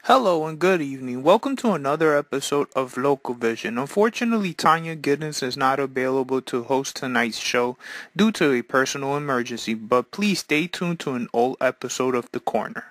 Hello and good evening. Welcome to another episode of Localvision. Unfortunately, Tonya Giddens is not available to host tonight's show due to a personal emergency, but please stay tuned to an old episode of The Corner.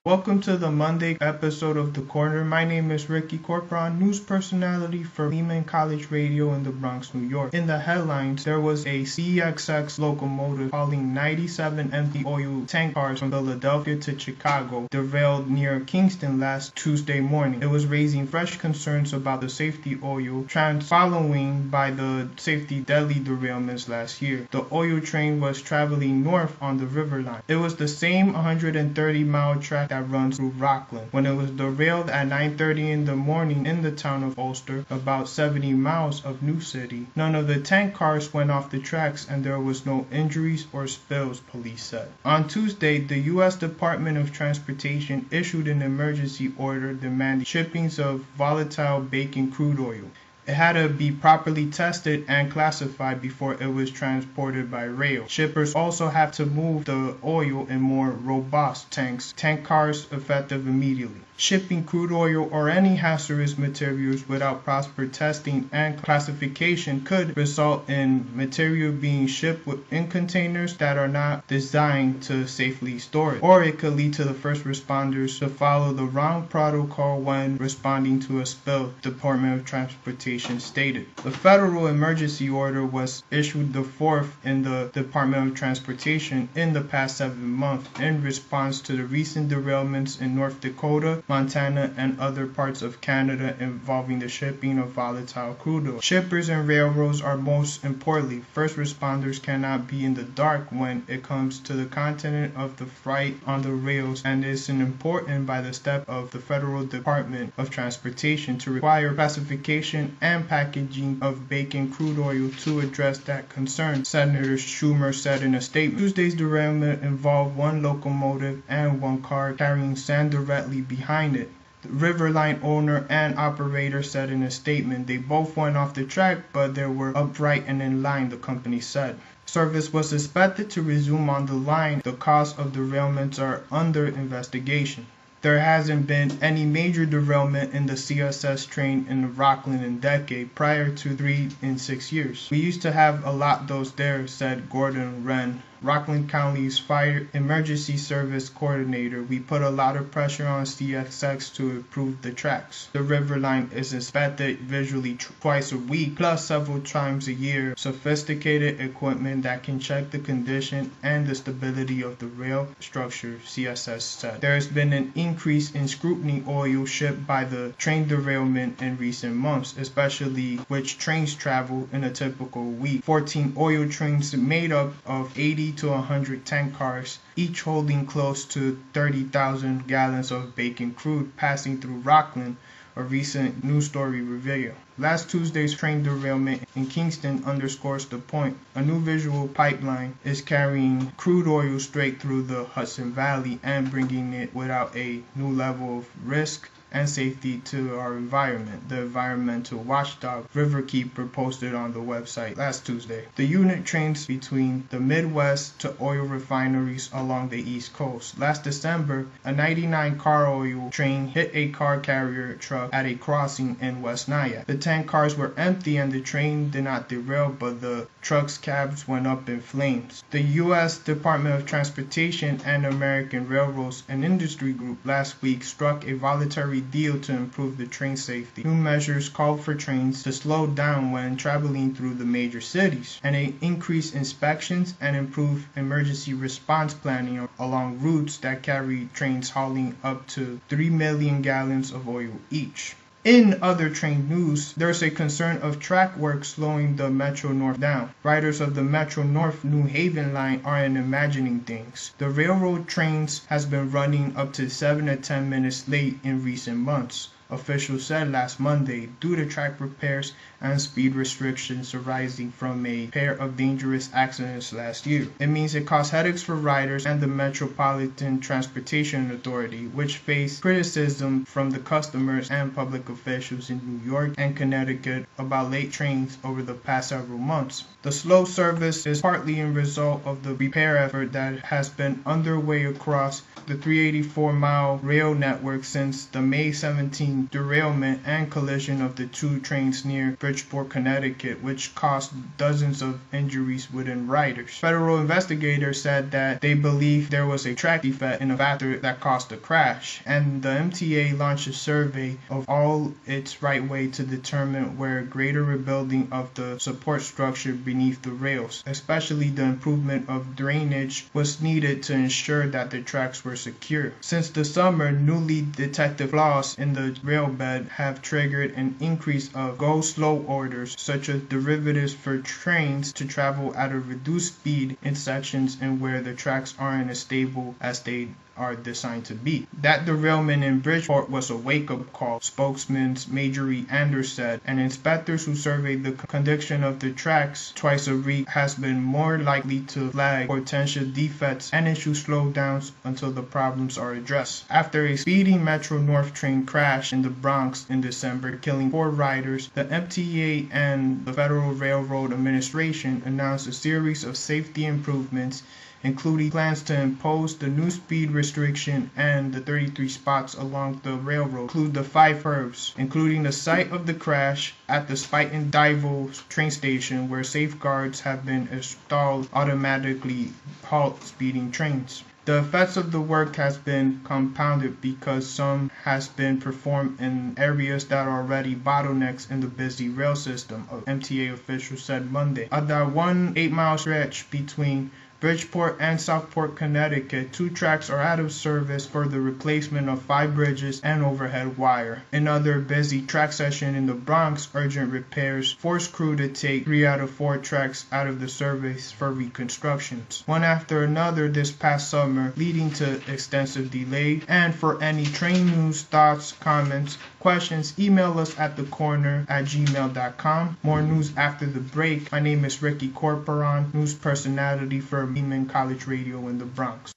Welcome to the Monday episode of The Corner. My name is Ricky Corcoran, news personality for Lehman College Radio in the Bronx, New York. In the headlines, there was a CXX locomotive hauling 97 empty oil tank cars from Philadelphia to Chicago derailed near Kingston last Tuesday morning. It was raising fresh concerns about the safety oil following by the safety deadly derailments last year. The oil train was traveling north on the River Line. It was the same 130-mile track that runs through Rockland. When it was derailed at 9:30 in the morning in the town of Ulster, about 70 miles of New City. None of the tank cars went off the tracks and there was no injuries or spills, police said. On Tuesday, the U.S. Department of Transportation issued an emergency order demanding shippings of volatile baking crude oil. It had to be properly tested and classified before it was transported by rail. Shippers also have to move the oil in more robust tank cars effective immediately. Shipping crude oil or any hazardous materials without proper testing and classification could result in material being shipped in containers that are not designed to safely store it. Or it could lead to the first responders to follow the wrong protocol when responding to a spill, the Department of Transportation stated. The federal emergency order was issued the fourth in the Department of Transportation in the past 7 months in response to the recent derailments in North Dakota, Montana, and other parts of Canada involving the shipping of volatile crude oil. Shippers and railroads are most importantly. First responders cannot be in the dark when it comes to the content of the freight on the rails, and is important by the step of the Federal Department of Transportation to require classification and packaging of baking crude oil to address that concern, Senator Schumer said in a statement. Tuesday's derailment involved one locomotive and one car carrying sand directly behind it. The River Line owner and operator said in a statement they both went off the track, but they were upright and in line, the company said. Service was expected to resume on the line. The cause of derailments are under investigation. There hasn't been any major derailment in the CSS train in Rockland in a decade, prior to 3 in 6 years. We used to have a lot those there, said Gordon Wren, Rockland County's Fire Emergency Service Coordinator. We put a lot of pressure on CXX to improve the tracks. The River Line is inspected visually twice a week, plus several times a year. Sophisticated equipment that can check the condition and the stability of the rail structure, CSS said. There has been an increase in scrutiny oil shipped by the train derailment in recent months, especially which trains travel in a typical week. 14 oil trains made up of 80 to 100 tank cars, each holding close to 30,000 gallons of baking crude passing through Rockland, a recent news story revealed. Last Tuesday's train derailment in Kingston underscores the point. A new visual pipeline is carrying crude oil straight through the Hudson Valley and bringing it without a new level of risk and safety to our environment, the environmental watchdog Riverkeeper posted on the website last Tuesday. The unit trains between the Midwest to oil refineries along the East Coast. Last December, a 99-car oil train hit a car carrier truck at a crossing in West Nyack. The tank cars were empty and the train did not derail, but the truck's cabs went up in flames. The U.S. Department of Transportation and American Railroads and Industry Group last week struck a voluntary deal to improve the train safety. New measures called for trains to slow down when traveling through the major cities, and increase inspections and improve emergency response planning along routes that carry trains hauling up to 3 million gallons of oil each. In other train news, there's a concern of track work slowing the Metro North down. Riders of the Metro North New Haven line aren't imagining things. The railroad trains has been running up to 7 to 10 minutes late in recent months. officials said last Monday, due to track repairs and speed restrictions arising from a pair of dangerous accidents last year. It means it caused headaches for riders and the Metropolitan Transportation Authority, which faced criticism from the customers and public officials in New York and Connecticut about late trains over the past several months. The slow service is partly a result of the repair effort that has been underway across the 384-mile rail network since the May 17 derailment and collision of the two trains near Bridgeport, Connecticut, which caused dozens of injuries within riders. Federal investigators said that they believe there was a track defect in a factor that caused the crash, and the MTA launched a survey of all its right-way to determine where greater rebuilding of the support structure beneath the rails, especially the improvement of drainage, was needed to ensure that the tracks were secure. Since the summer, newly detected flaws in the rail bed have triggered an increase of go-slow orders, such as derivatives for trains to travel at a reduced speed in sections and where the tracks aren't as stable as they are designed to be. That derailment in Bridgeport was a wake-up call, spokesman Marjorie Anders said, and inspectors who surveyed the condition of the tracks twice a week has been more likely to flag potential defects and issue slowdowns until the problems are addressed. After a speedy Metro North train crash in the Bronx in December, killing 4 riders, the MTA and the Federal Railroad Administration announced a series of safety improvements, including plans to impose the new speed restriction and the 33 spots along the railroad include the 5 curves, including the site of the crash at the Spuyten Duyvil train station, where safeguards have been installed automatically halt speeding trains. The effects of the work has been compounded because some has been performed in areas that are already bottlenecks in the busy rail system, MTA officials said Monday. At that 1 8-mile stretch between Bridgeport and Southport, Connecticut, 2 tracks are out of service for the replacement of 5 bridges and overhead wire. Another busy track session in the Bronx, urgent repairs forced crew to take 3 out of 4 tracks out of the service for reconstructions, one after another this past summer, leading to extensive delay. And for any train news, thoughts, comments, questions, email us at thecorner@gmail.com. More news after the break. My name is Ricky Corporon, news personality for Lehman College Radio in the Bronx.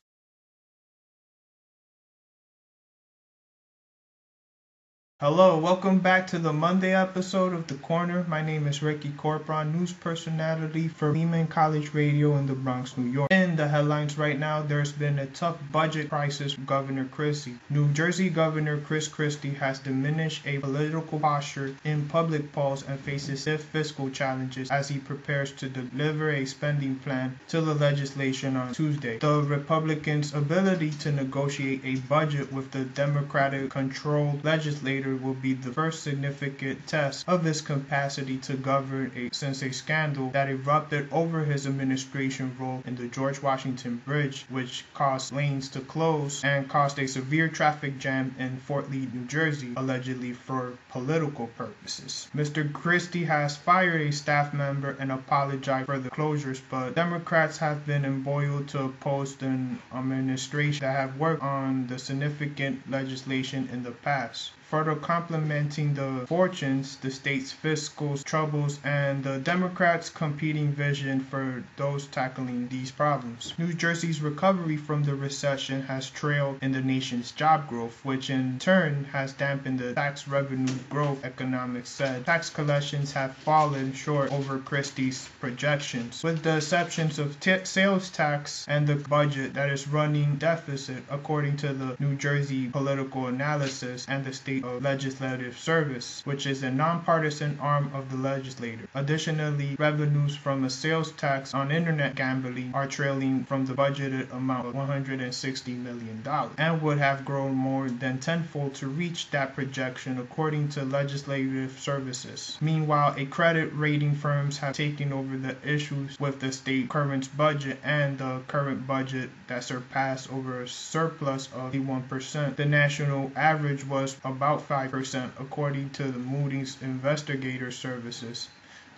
Hello, welcome back to the Monday episode of The Corner. My name is Ricky Corporon, news personality for Lehman College Radio in the Bronx, New York. In the headlines right now, there's been a tough budget crisis for Governor Christie. New Jersey Governor Chris Christie has diminished a political posture in public polls and faces stiff fiscal challenges as he prepares to deliver a spending plan to the legislation on Tuesday. The Republicans' ability to negotiate a budget with the Democratic-controlled legislature will be the first significant test of his capacity to govern since a scandal that erupted over his administration role in the George Washington Bridge, which caused lanes to close and caused a severe traffic jam in Fort Lee, New Jersey, allegedly for political purposes. Mr. Christie has fired a staff member and apologized for the closures, but Democrats have been embroiled to oppose an administration that have worked on the significant legislation in the past, further complementing the fortunes, the state's fiscal troubles, and the Democrats' competing vision for those tackling these problems. New Jersey's recovery from the recession has trailed in the nation's job growth, which in turn has dampened the tax revenue growth, economics said. Tax collections have fallen short over Christie's projections, with the exceptions of sales tax and the budget that is running deficit, according to the New Jersey Political Analysis and the State of Legislative Service, which is a nonpartisan arm of the legislature. Additionally, revenues from a sales tax on internet gambling are trailing from the budgeted amount of $160 million and would have grown more than tenfold to reach that projection, according to Legislative Services. Meanwhile, credit rating firms have taken over the issues with the state current budget and the current budget that surpassed over a surplus of 81%. The national average was about 5%, according to the Moody's Investigator Services.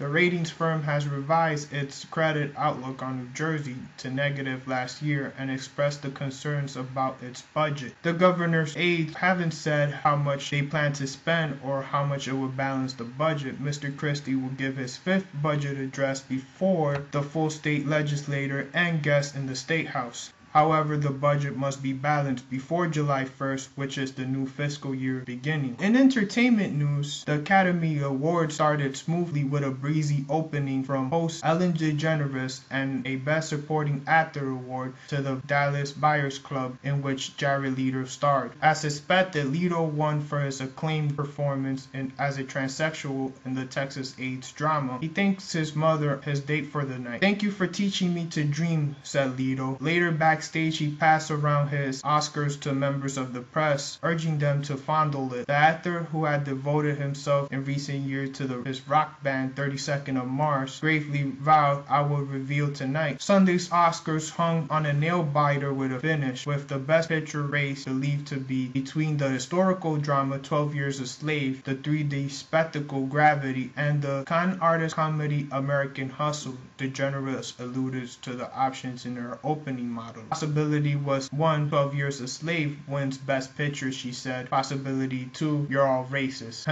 The ratings firm has revised its credit outlook on New Jersey to negative last year and expressed the concerns about its budget. The governor's aides haven't said how much they plan to spend or how much it will balance the budget. Mr. Christie will give his fifth budget address before the full state legislature and guests in the State House. However, the budget must be balanced before July 1st, which is the new fiscal year beginning. In entertainment news, the Academy Awards started smoothly with a breezy opening from host Ellen DeGeneres and a Best Supporting Actor award to the Dallas Buyers Club, in which Jared Leto starred. As expected, Leto won for his acclaimed performance as a transsexual in the Texas AIDS drama. He thanks his mother, his date for the night. "Thank you for teaching me to dream," said Leto. Later backstage, he passed around his Oscars to members of the press, urging them to fondle it. The actor, who had devoted himself in recent years to his rock band 32nd of Mars, gravely vowed, "I will reveal tonight." Sunday's Oscars hung on a nail-biter with a finish, with the Best Picture race believed to be between the historical drama 12 Years a Slave, the 3D spectacle Gravity, and the con artist comedy American Hustle. DeGeneres alluded to the options in her opening model. Possibility was 1, 12 Years a Slave wins Best Picture, she said. Possibility 2, you're all racist.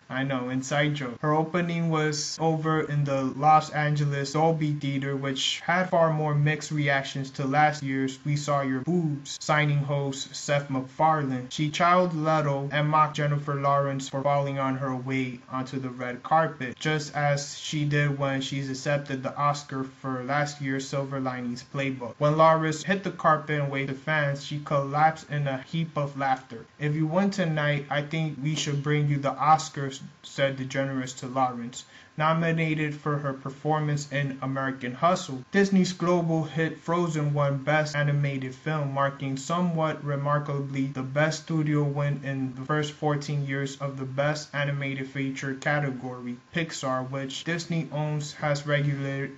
I know, inside joke. Her opening was over in the Los Angeles Dolby Theater, which had far more mixed reactions to last year's We Saw Your Boobs signing host Seth MacFarlane. She chided Leto and mocked Jennifer Lawrence for falling on her way onto the red carpet, just as she did when she's accepted the Oscar for last year's Silver Linings Playbook. When Lawrence hit the carpet and waved to fans, she collapsed in a heap of laughter. "If you win tonight, I think we should bring you the Oscars," said DeGeneres to Lawrence. Nominated for her performance in American Hustle, Disney's global hit Frozen won Best Animated Film, marking somewhat remarkably the best studio win in the first 14 years of the Best Animated Feature category. Pixar, which Disney owns, has regularly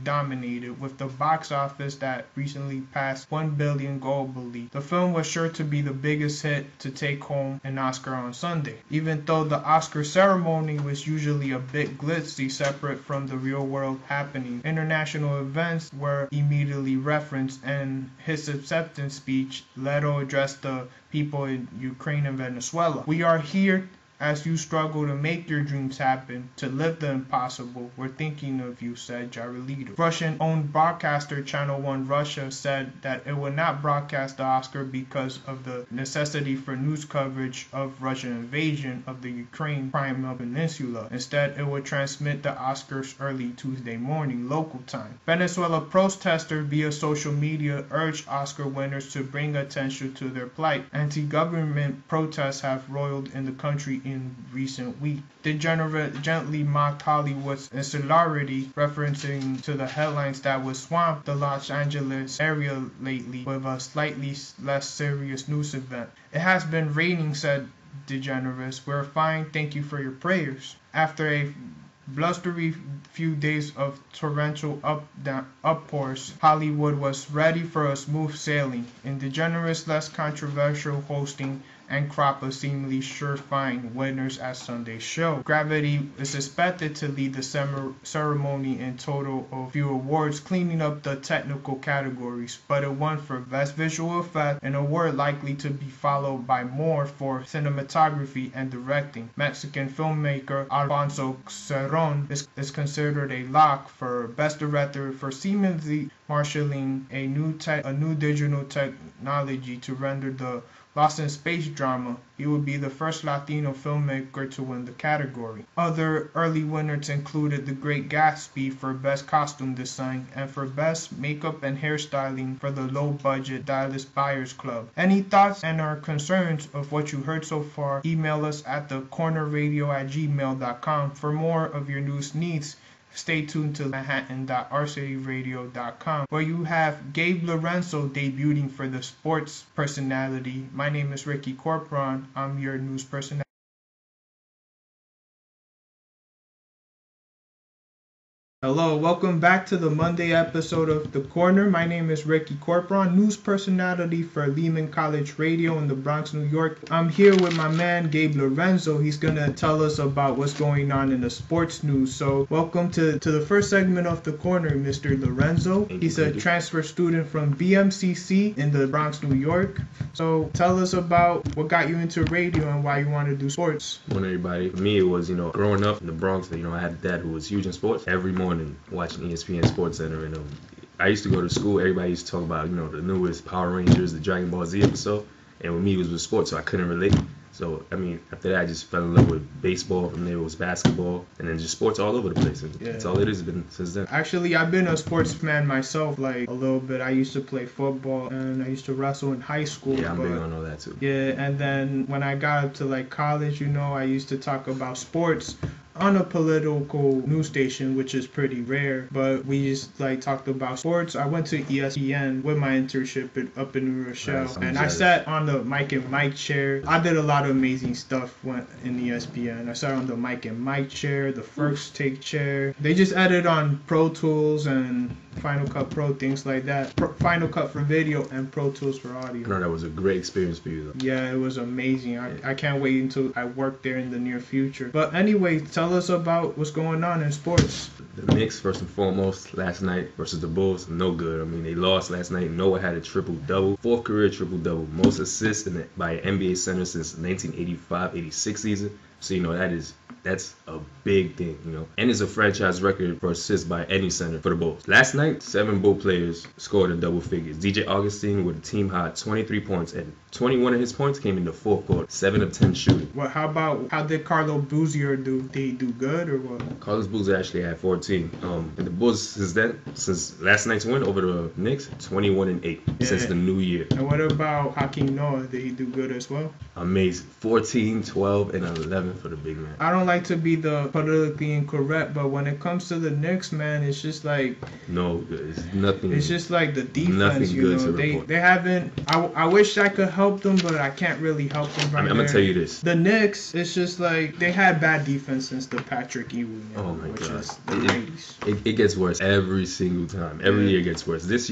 dominated, with the box office that recently passed 1 billion globally. The film was sure to be the biggest hit to take home an Oscar on Sunday. Even though the Oscar ceremony was usually a bit glitzy, separate from the real world happening, international events were immediately referenced. In his acceptance speech, Leto addressed the people in Ukraine and Venezuela. "We are here as you struggle to make your dreams happen, to live the impossible. We're thinking of you," said Jared Leto. Russian-owned broadcaster Channel One Russia said that it would not broadcast the Oscar because of the necessity for news coverage of Russian invasion of the Ukraine Crimea Peninsula. Instead, it would transmit the Oscars early Tuesday morning, local time. Venezuela protesters via social media urged Oscar winners to bring attention to their plight. Anti-government protests have roiled in the country in recent weeks. DeGeneres gently mocked Hollywood's insularity, referencing to the headlines that would swamp the Los Angeles area lately with a slightly less serious news event. "It has been raining," said DeGeneres. "We're fine, thank you for your prayers." After a blustery few days of torrential uppours, Hollywood was ready for a smooth sailing. In DeGeneres' less controversial hosting and crop of seemingly surefire winners at Sunday's show, Gravity is expected to lead the ceremony in total of few awards, cleaning up the technical categories, but it won for Best Visual Effect, an award likely to be followed by more for cinematography and directing. Mexican filmmaker Alfonso Cuarón is considered a lock for Best Director for seemingly marshalling a new digital technology to render the Lost in Space drama. He would be the first Latino filmmaker to win the category. Other early winners included The Great Gatsby for Best Costume Design and for Best Makeup and Hairstyling for the low-budget Dallas Buyers Club. Any thoughts and or concerns of what you heard so far, email us at thecornerradio@gmail.com. For more of your news needs, stay tuned to manhattan.rcityradio.com, where you have Gabe Lorenzo debuting for the sports personality. My name is Ricky Corporon. I'm your news personality. Hello, welcome back to the Monday episode of The Corner. My name is Ricky Corpron, news personality for Lehman College Radio in the Bronx, New York. I'm here with my man Gabe Lorenzo. He's going to tell us about what's going on in the sports news. So welcome to the first segment of The Corner, Mr. Lorenzo. He's a transfer student from BMCC in the Bronx, New York. So tell us about what got you into radio and why you want to do sports. Morning, everybody. For me, it was, growing up in the Bronx, I had a dad who was huge in sports. Every morning watching ESPN Sports Center, and I used to go to school. Everybody used to talk about the newest Power Rangers, the Dragon Ball Z episode, and with me it was with sports, so I couldn't relate. So after that I just fell in love with baseball. From there it was basketball, and then just sports all over the place, and that's all it has been since then. Actually, I've been a sportsman myself, like a little bit. I used to play football and I used to wrestle in high school. Yeah, I'm big on all that too. Yeah, and then when I got up to like college, I used to talk about sports on a political news station, which is pretty rare, but we just talked about sports. I went to ESPN with my internship up in New Rochelle, and I sat on the Mike and Mike chair. I did a lot of amazing stuff in ESPN. I sat on the Mike and Mike chair, the first take chair. They just added on Pro Tools and Final Cut Pro, things like that. Final Cut for video and Pro Tools for audio. I know that was a great experience for you, though. Yeah, it was amazing. I can't wait until I work there in the near future. But anyway, tell us about what's going on in sports. The Knicks, first and foremost, last night versus the Bulls, no good. they lost last night. Noah had a triple-double, fourth career triple-double, most assists by an NBA center since 1985-86 season. So, that's a big thing, And it's a franchise record for assists by any center for the Bulls. Last night, 7 Bull players scored in double figures. DJ Augustine with a team high 23 points, and 21 of his points came in the fourth quarter, 7 of 10 shooting. Well, how did Carlos Boozer do? Did he do good or what? Carlos Boozer actually had 14. And the Bulls since last night's win over the Knicks, 21-8 since the new year. And what about Hakeem Noah? Did he do good as well? Amazing. 14, 12, and 11 for the big man. I don't like to be the politically incorrect, but when it comes to the Knicks, man, it's just no, it's nothing. It's just the defense. Nothing good to report. They haven't. I wish I could help them, but I can't really help them. I'm gonna tell you this. The Knicks, it's just they had bad defense since the Patrick Ewing. Oh my God. Is the 90s. It gets worse every single time. Every year it gets worse. This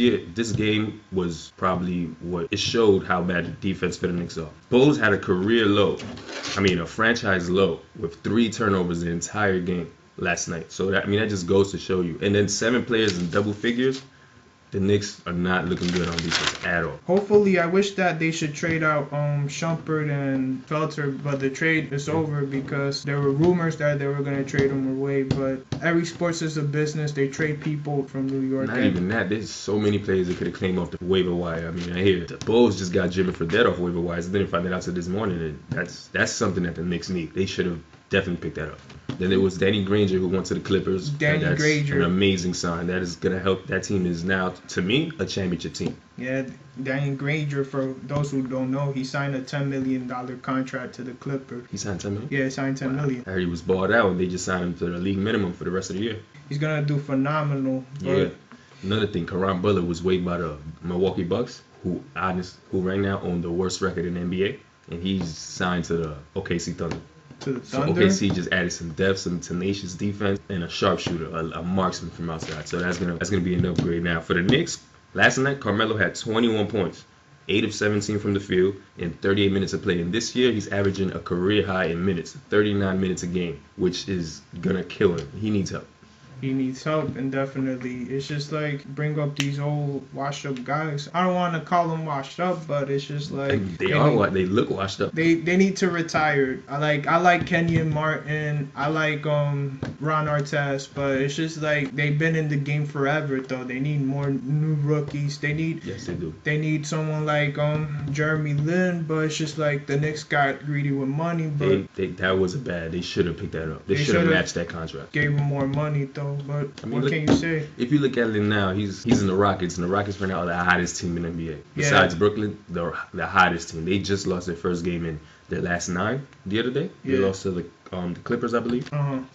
game was probably what it showed how bad the defense for the Knicks are. Bulls had a career low. A franchise low with 3 turnovers the entire game last night. So that just goes to show you. And then 7 players in double figures. The Knicks are not looking good on defense at all. Hopefully, I wish that they should trade out Shumpert and Felter, but the trade is over because there were rumors that they were going to trade them away. But every sports is a business. They trade people from New York. Not even that. There's so many players that could have claimed off the waiver wire. I hear the Bulls just got driven for dead off waiver wires. I didn't find that out till this morning, and that's something that the Knicks need. They should have definitely picked that up. Then it was Danny Granger who went to the Clippers. That's an amazing sign. That is going to help. That team is now, to me, a championship team. Yeah, Danny Granger, for those who don't know, he signed a $10 million contract to the Clippers. He signed $10 million? Yeah, he signed $10 million. I heard he was balled out, and they just signed him to the league minimum for the rest of the year. He's going to do phenomenal. Yeah. Another thing, Caron Butler was waived by the Milwaukee Bucks, who right now own the worst record in the NBA, and he's signed to the OKC Thunder. To the So Thunder. OKC just added some depth, some tenacious defense, and a sharpshooter, a marksman from outside. So that's gonna be an upgrade. Now for the Knicks, last night Carmelo had 21 points, 8 of 17 from the field, in 38 minutes of play. And this year he's averaging a career high in minutes, 39 minutes a game, which is gonna kill him. He needs help. He needs help, and definitely it's just bring up these old washed up guys. I don't want to call them washed up, but it's just they look washed up. They need to retire. I like Kenyon Martin. I like Ron Artest, but it's just they've been in the game forever though. They need more new rookies. Yes, they do. They need someone like Jeremy Lin, but it's just the Knicks got greedy with money. But that wasn't bad. They should have picked that up. They should have matched that contract. Gave him more money though. But what can you say? If you look at it now, he's in the Rockets, and the Rockets right now are the hottest team in the NBA. Besides Brooklyn, they're the hottest team. They just lost their first game in their last 9 the other day. They lost to the Clippers, I believe.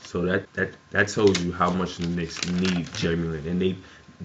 So that tells you how much the Knicks need Jeremy Lin, and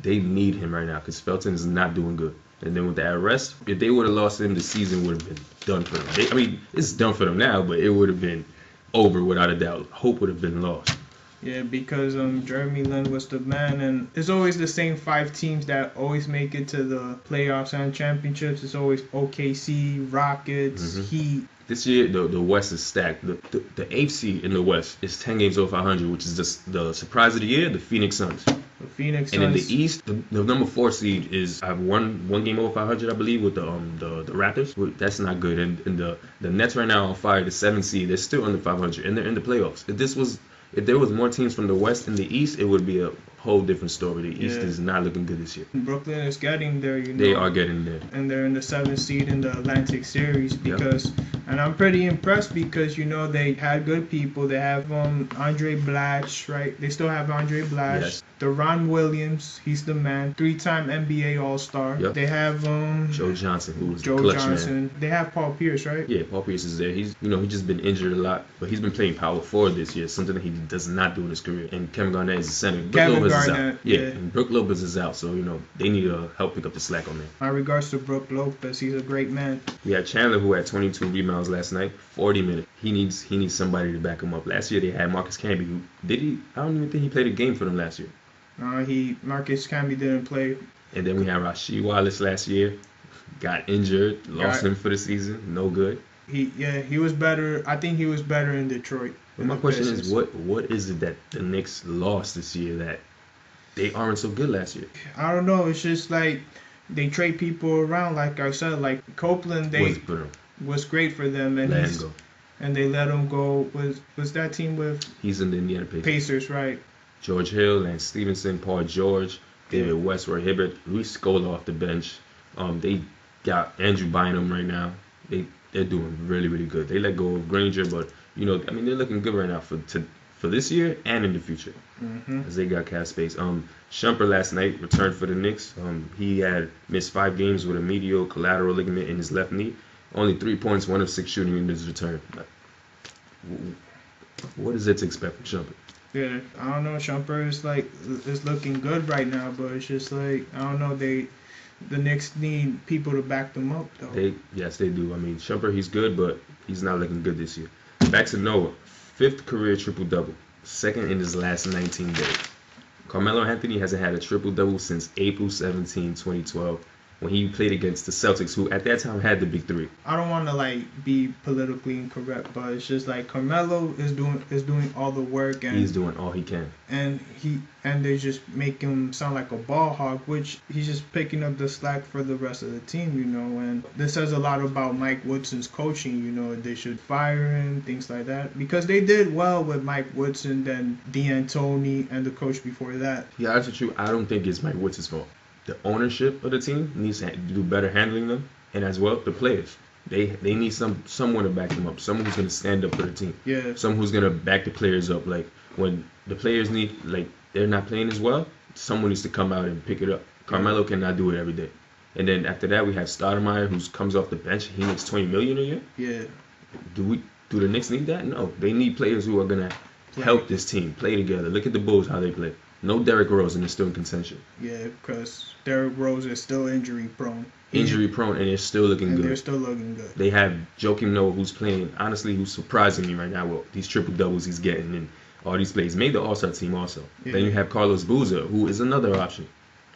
they need him right now because Felton is not doing good. And then with the arrest, if they would have lost him, the season would have been done for them. It's done for them now, but it would have been over without a doubt. Hope would have been lost. Yeah, because Jeremy Lin was the man, and it's always the same 5 teams that always make it to the playoffs and championships. It's always OKC, Rockets, Heat. This year, the West is stacked. The 8th seed in the West is 10 games over 500, which is just the surprise of the year, the Phoenix Suns. The Phoenix And Suns. in the East, the number 4 seed is, I have one game over 500, I believe, with the Raptors. That's not good. And the Nets right now on fire, the 7th seed, they're still under 500, and they're in the playoffs. If there was more teams from the West and the East, it would be a whole different story. The East is not looking good this year. Brooklyn is getting there, They are getting there. And they're in the 7th seed in the Atlantic Series because, and I'm pretty impressed because, they had good people. They have Andre Blatch, right? They still have Andre Blatch. Yes. Deron Williams, he's the man. 3-time NBA All-Star. Yep. They have Joe Johnson, who was Joe the clutch Johnson. man. They have Paul Pierce, right? Yeah, Paul Pierce is there. He's just been injured a lot, but he's been playing power forward this year, something that he does not do in his career. And Kevin Garnett is the center. Kevin Lopez Garnett, is out. Yeah, and Brook Lopez is out, so they need to help pick up the slack on that. My regards to Brook Lopez. He's a great man. We had Chandler, who had 22 rebounds last night, 40 minutes. He needs somebody to back him up. Last year they had Marcus Camby, who I don't even think he played a game for them last year. Marcus Camby didn't play. And then we had Rasheed Wallace last year, got injured, lost him for the season, no good. He was better. I think he was better in Detroit. But my question is, what is it that the Knicks lost this year that they aren't so good last year? I don't know. It's just like they trade people around. Like I said, like Copeland, was great for them, and they let him go. Was that team with? He's in the Indiana Pacers. Pacers, right? George Hill, Lance Stevenson, Paul George, David West, Roy Hibbert, Luis Scola off the bench. They got Andrew Bynum right now. They're doing really, really good. They let go of Granger, but they're looking good right now for this year and in the future, as they got cap space. Shumpert last night returned for the Knicks. He had missed 5 games with a medial collateral ligament in his left knee. Only 3 points, 1 of 6 shooting in his return. What is it to expect from Shumpert? Yeah, I don't know. Shumpert is looking good right now, but it's just like I don't know. The Knicks need people to back them up, though. Yes, they do. I mean, Shumpert, he's good, but he's not looking good this year. Back to Noah, 5th career triple-double, 2nd in his last 19 days. Carmelo Anthony hasn't had a triple-double since April 17, 2012, when he played against the Celtics, who at that time had the big 3. I don't want to be politically incorrect, but it's just like Carmelo is doing all the work, and he's doing all he can. And they just make him sound like a ball hog, which he's just picking up the slack for the rest of the team, And this says a lot about Mike Woodson's coaching. They should fire him, things like that, because they did well with Mike Woodson, then D'Antoni, and the coach before that. Yeah, honest with you, I don't think it's Mike Woodson's fault. The ownership of the team needs to do better handling them, and as well the players. They need someone to back them up, someone who's going to stand up for the team. Yeah. Someone who's going to back the players up. Like when the players they're not playing as well, someone needs to come out and pick it up. Carmelo cannot do it every day. And then after that we have Stoudemire, who comes off the bench. He makes $20 million a year. Yeah. Do the Knicks need that? No. They need players who are going to help this team play together. Look at the Bulls, how they play. No Derrick Rose, and they're still in contention. Yeah, because Derrick Rose is still injury prone. And they're still looking good. They're still looking good. They have Joakim Noah, who's playing, honestly, who's surprising me right now with these triple-doubles he's getting and all these plays. Made the All-Star team also. Yeah. Then you have Carlos Boozer, who is another option.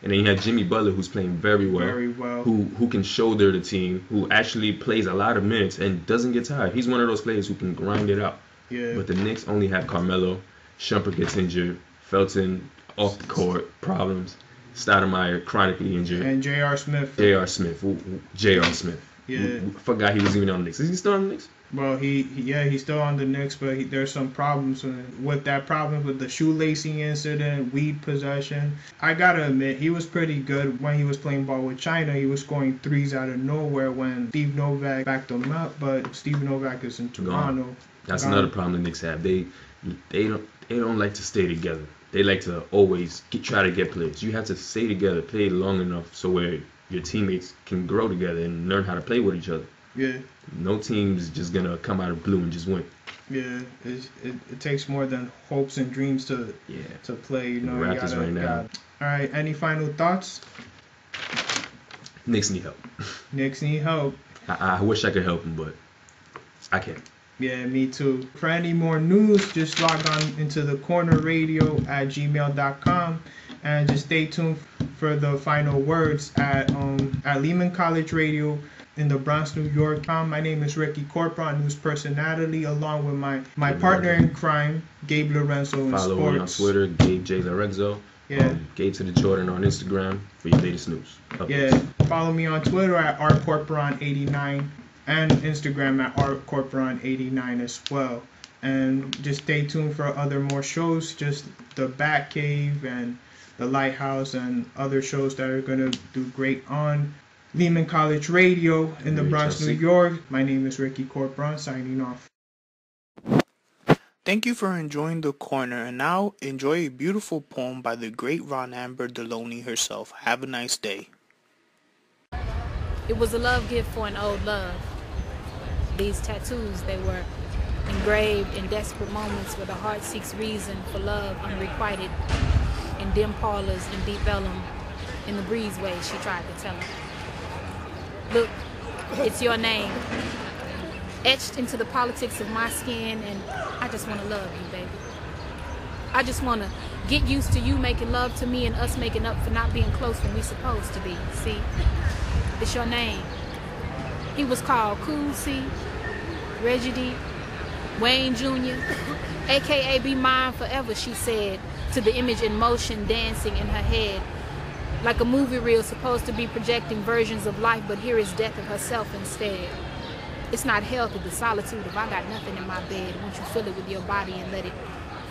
And then you have Jimmy Butler, who's playing very well. Very well. Who can shoulder the team, who actually plays a lot of minutes and doesn't get tired. He's one of those players who can grind it out. Yeah. But the Knicks only have Carmelo. Shumpert gets injured. Felton off the court, problems. Stoudemire chronically injured. And J.R. Smith. J.R. Smith. Yeah. I forgot he was even on the Knicks. Is he still on the Knicks? Well, he's still on the Knicks, but there's some problems with that problem with the shoelacing incident, weed possession. I gotta admit, he was pretty good when he was playing ball with China. He was scoring threes out of nowhere when Steve Novak backed him up, but Steve Novak is in Toronto. That's another problem the Knicks have. They don't like to stay together. They like to always try to get players. You have to stay together, play long enough so where your teammates can grow together and learn how to play with each other. Yeah. No team's just gonna come out of blue and just win. Yeah, it takes more than hopes and dreams to play. The Raptors right now. All right. Any final thoughts? Knicks need help. Knicks need help. I wish I could help them, but I can't. Yeah, me too. For any more news, just log on into thecornerradio@gmail.com and just stay tuned for the final words at Lehman College Radio in the Bronx, New York. My name is Ricky Corpron, news personality, along with my partner in crime, Gabe Lorenzo in sports. Follow me on Twitter, Gabe J. Lorenzo. Yeah. Gabe to the Jordan on Instagram for your latest news. Updates. Yeah. Follow me on Twitter at rcorporon89 and Instagram at rcorporon89 as well. And just stay tuned for other more shows, just the Batcave and the Lighthouse and other shows that are going to do great on Lehman College Radio in the Bronx, New York. My name is Ricky Corpron, signing off. Thank you for enjoying The Corner, and now enjoy a beautiful poem by the great Ron Amber Deloney herself. Have a nice day. It was a love gift for an old love. These tattoos, they were engraved in desperate moments where the heart seeks reason for love unrequited. In dim parlors, in deep vellum, in the breezeway, she tried to tell him. Look, it's your name, etched into the politics of my skin, and I just want to love you, baby. I just want to get used to you making love to me and us making up for not being close when we're supposed to be. See, it's your name. He was called Cool C, Reggie D, Wayne Jr., a.k.a. Be Mine Forever, she said, to the image in motion dancing in her head. Like a movie reel supposed to be projecting versions of life, but here is death of herself instead. It's not healthy, the solitude of I got nothing in my bed. Won't you fill it with your body and let it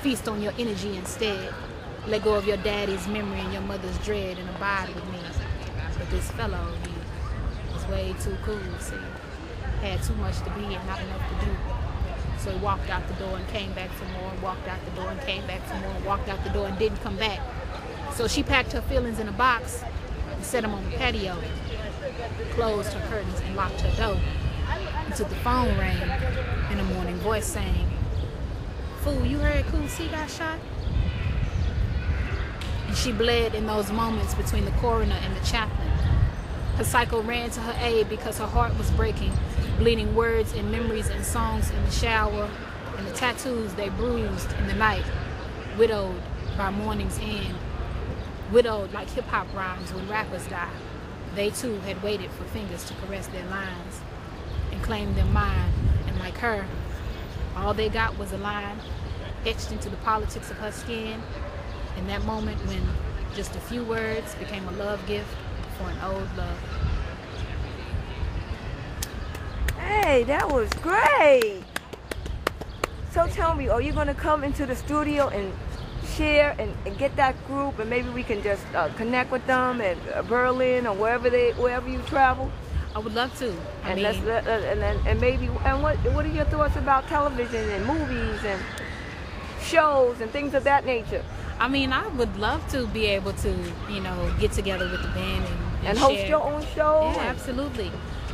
feast on your energy instead? Let go of your daddy's memory and your mother's dread and abide with me. But this fellow, he was way too cool, see. Had too much to be and not enough to do. So he walked out the door and came back for more, and walked out the door and came back for more, and walked out the door and didn't come back. So she packed her feelings in a box and set them on the patio, closed her curtains and locked her door, until the phone rang and a morning voice sang, "Fool, you heard Cool C got shot?" And she bled in those moments between the coroner and the chaplain. Her cycle ran to her aid because her heart was breaking, bleeding words and memories and songs in the shower, and the tattoos they bruised in the night, widowed by morning's end. Widowed like hip-hop rhymes when rappers die. They too had waited for fingers to caress their lines and claim them mine. And like her, all they got was a line etched into the politics of her skin in that moment when just a few words became a love gift for an old love. Hey, that was great. So tell me, are you going to come into the studio and share and get that group, and maybe we can just connect with them at Berlin or wherever you travel? I would love to. And what are your thoughts about television and movies and shows and things of that nature? I mean, I would love to be able to, get together with the band and host share. your own show. Yeah, absolutely.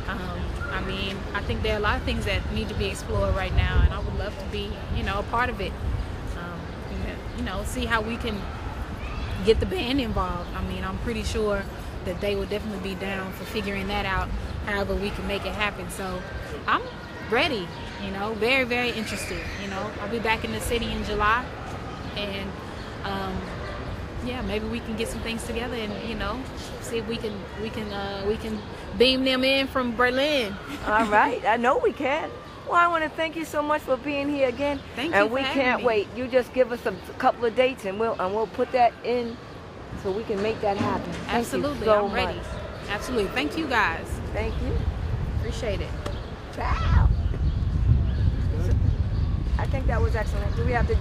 I mean, I think there are a lot of things that need to be explored right now, and I would love to be, a part of it. See how we can get the band involved. I mean, I'm pretty sure that they would definitely be down for figuring that out, however we can make it happen. So I'm ready, very, very interested. I'll be back in the city in July, and maybe we can get some things together and see if we can beam them in from Berlin. All right, I know we can. Well, I want to thank you so much for being here again. Thank you. And we can't wait. You just give us a couple of dates, and we'll put that in so we can make that happen. Absolutely, I'm ready. Absolutely. Thank you guys. Thank you. Appreciate it. Ciao. I think that was excellent. Do we have to